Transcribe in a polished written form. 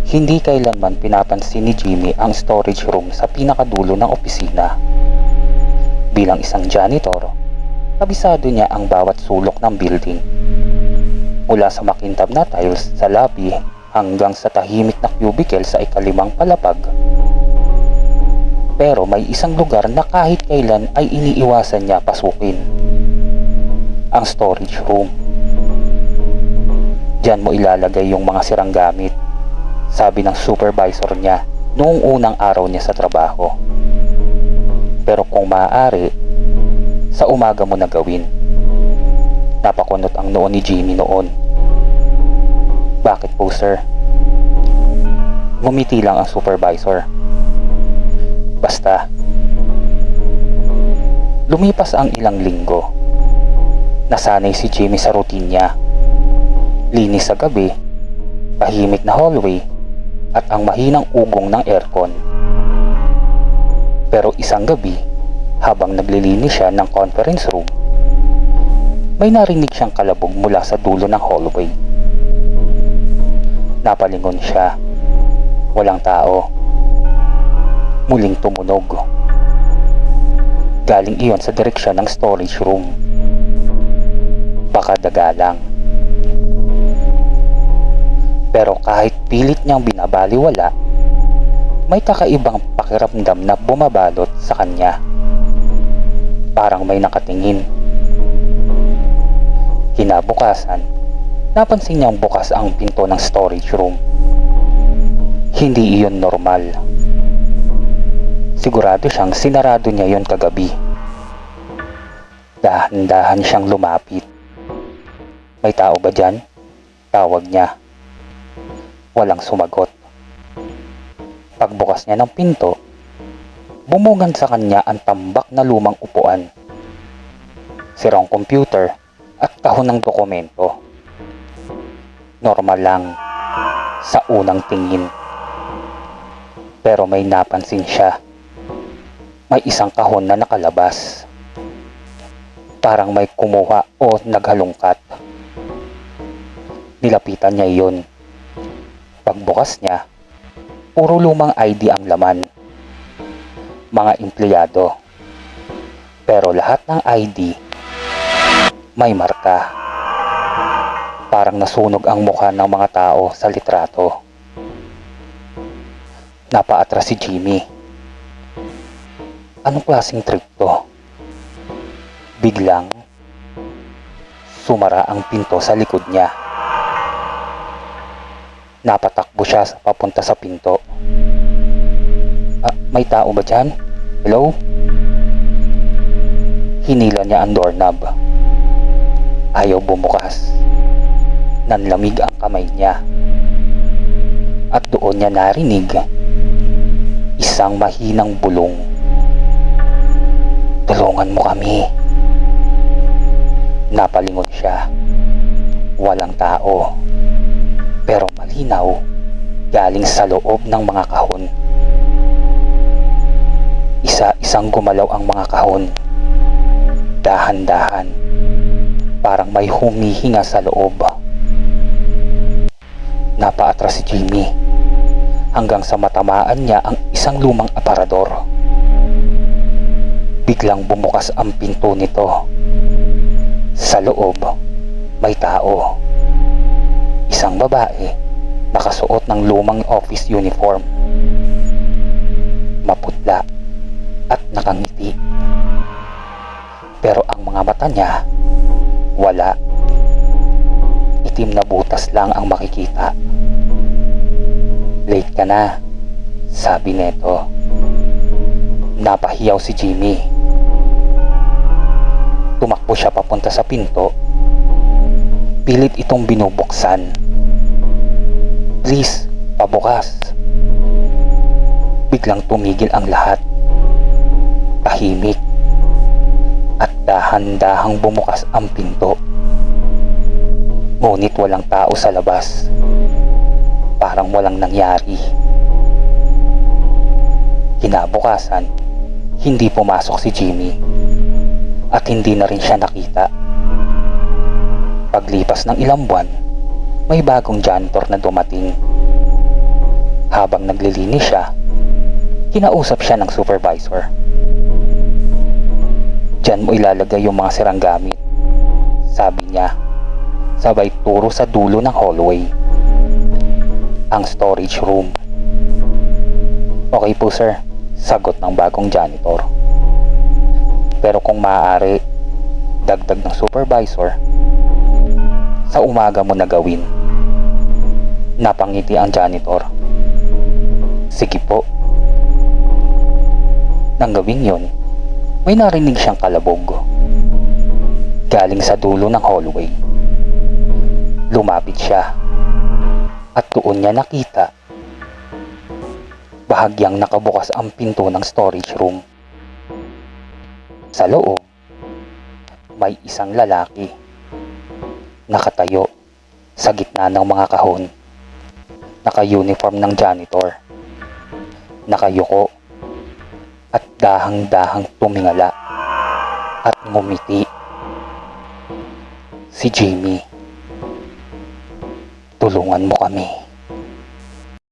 Hindi kailanman pinapansin ni Jimmy ang storage room sa pinakadulo ng opisina. Bilang isang janitor, kabisado niya ang bawat sulok ng building. Mula sa makintab na tiles sa lobby hanggang sa tahimik na cubicle sa ikalimang palapag. Pero may isang lugar na kahit kailan ay iniiwasan niya pasukin. Ang storage room. Diyan mo ilalagay yung mga sirang gamit, sabi ng supervisor niya noong unang araw niya sa trabaho. Pero kung maaari, sa umaga mo na gawin. Napakunot ang noo ni Jimmy noon. Bakit po, sir? Ngumiti lang ang supervisor. Basta. Lumipas ang ilang linggo. Nasanay si Jimmy sa routine niya. Linis sa gabi, tahimik na hallway, at ang mahinang ugong ng aircon. Pero isang gabi, habang naglilinis siya ng conference room, may narinig siyang kalabog mula sa dulo ng hallway. Napalingon siya. Walang tao. Muling tumunog. Galing iyon sa direksyon ng storage room. Baka daga lang. Pero kahit pilit niyang binabaliwala, may kakaibang pakiramdam na bumabalot sa kanya. Parang may nakatingin. Kinabukasan, napansin niyang bukas ang pinto ng storage room. Hindi iyon normal. Sigurado siyang sinarado niya yon kagabi. Dahan-dahan siyang lumapit. May tao ba dyan? Tawag niya. Walang sumagot. Pagbukas niya ng pinto, bumugan sa kanya ang tambak na lumang upuan, sirang computer at kahon ng dokumento. Normal lang sa unang tingin. Pero may napansin siya. May isang kahon na nakalabas. Parang may kumuha o naghalungkat. Nilapitan niya iyon. Pagbukas niya, puro lumang ID ang laman. Mga empleyado. Pero lahat ng ID may marka. Parang nasunog ang mukha ng mga tao sa litrato. Napaatras si Jimmy. Anong klaseng trip to? Biglang sumara ang pinto sa likod niya. Napatakbo siya papunta sa pinto. May tao ba dyan? Hello? Hinila niya ang doorknob. Ayaw bumukas. Nanlamig ang kamay niya. At doon niya narinig isang mahinang bulong. Tulungan mo kami. Napalingon siya. Walang tao. Pero malinaw, galing sa loob ng mga kahon. Isa-isang gumalaw ang mga kahon. Dahan-dahan. Parang may humihinga sa loob. Napaatras si Jimmy hanggang sa matamaan niya ang isang lumang aparador. Biglang bumukas ang pinto nito. Sa loob, may tao. Isang babae, nakasuot ng lumang office uniform. Maputla at nakangiti. Pero ang mga mata niya, wala. Itim na butas lang ang makikita. Late ka na, sabi neto. Napahiyaw si Jimmy. Tumakbo siya papunta sa pinto. Pilit itong binubuksan. Please, pabukas. Biglang tumigil ang lahat. Tahimik. At dahan-dahang bumukas ang pinto. Ngunit walang tao sa labas. Parang walang nangyari. Kinabukasan, hindi pumasok si Jimmy. At hindi na rin siya nakita. Paglipas ng ilang buwan, may bagong janitor na dumating. Habang naglilinis siya, kinausap siya ng supervisor. "Diyan mo ilalagay yung mga sirang gamit," sabi niya, sabay turo sa dulo ng hallway. "Ang storage room." "Okay po sir," sagot ng bagong janitor. "Pero kung maaari," dagdag ng supervisor, "sa umaga mo na gawin." Napangiti ang janitor. "Sige po." Nang gawing yon, may narinig siyang kalabog galing sa dulo ng hallway. Lumapit siya at doon niya nakita bahagyang nakabukas ang pinto ng storage room. Sa loob, may isang lalaki nakatayo sa gitna ng mga kahon. Naka-uniform ng janitor, nakayuko at dahang-dahang tumingala at ngumiti. Si Jamie. "Tulungan mo kami."